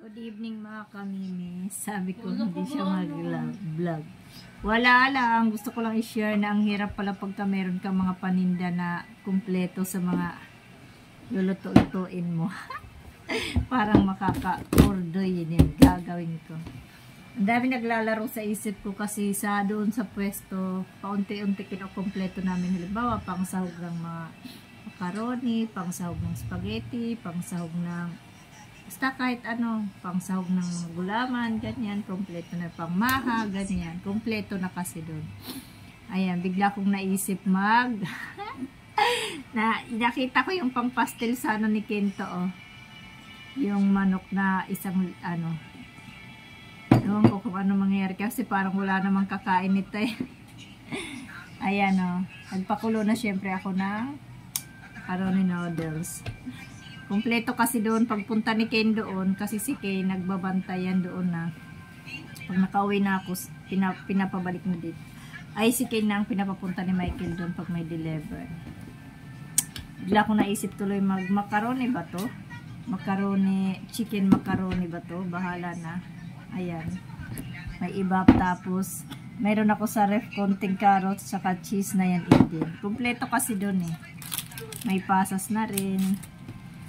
Good evening mga kamimi. Sabi ko hindi siya mag-vlog. Wala lang. Gusto ko lang i-share na ang hirap pala pagka meron kang mga paninda na kumpleto sa mga luluto-lutuin mo. Parang makaka-ordoy yun yung gagawin ko. Ang dami naglalaro sa isip ko kasi sa doon sa pwesto, paunti-unti kinukumpleto namin. Halimbawa, pang sahog ng mga macaroni, pang sahog ng spaghetti, pang sahog ng basta kahit ano, pang sahog ng gulaman, ganyan, kompleto na, pang maha, ganyan, kompleto na kasi doon. Ayan, bigla kong naisip nakita ko yung pang pastel sana ni Kento, oh. Yung manok na isang, ewan ko kung ano mangyayari kasi parang wala namang kakain nito eh. Ayan, oh. Nagpakulo na syempre ako ng macaroni noodles. Kompleto kasi doon pagpunta ni Ken doon kasi si Ken nagbabantayan doon na pag nakauwi na ako pinapabalik na dito. Ay si Ken na ang pinapapunta ni Michael doon pag may deliver. Bigla ko naisip tuloy mag-macaroni ba to? Chicken macaroni ba to? Bahala na. Ayan. May iba tapos mayroon ako sa ref konting carrots saka cheese na yan din. Kompleto kasi doon eh. May pasas na rin.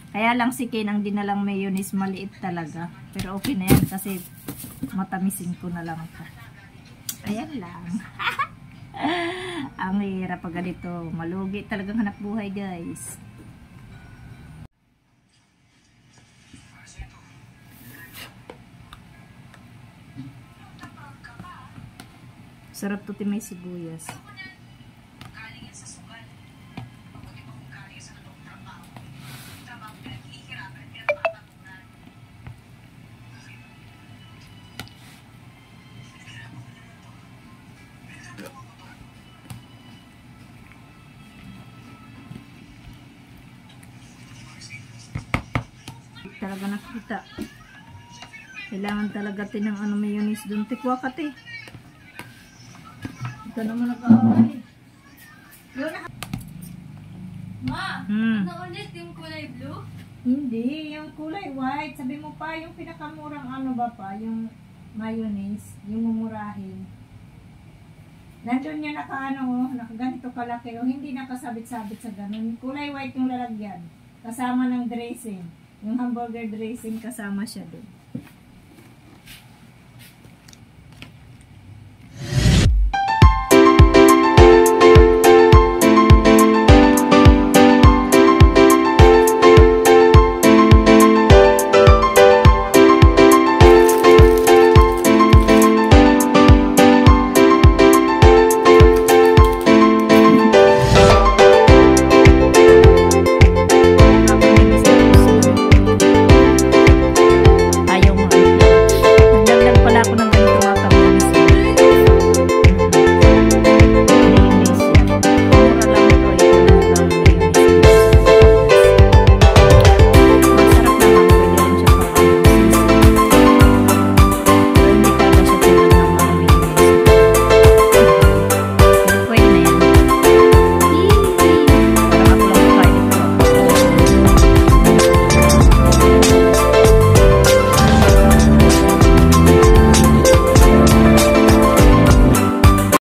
Kaya lang si Ken ang dinalang mayonnaise maliit talaga. Pero okay na yan kasi matamisin ko na lang ito. Ayan lang. Ang hirap pag ganito. Malugi talagang hanap buhay guys. Sarap to may sibuyas. Talaga nakita. Kailangan talaga tinang mayonnaise doon. Tikwa ka te. Ito naman nag-aaway. Ma, ano ulit yung kulay blue? Hindi, yung kulay white. Sabi mo pa, yung pinakamurang yung mayonnaise, yung mumurahin. Nandun yung nakaganito kalaki, hindi nakasabit-sabit sa ganun. Kulay white yung lalagyan. Kasama ng dressing. Yung hamburger dressing kasama siya doon.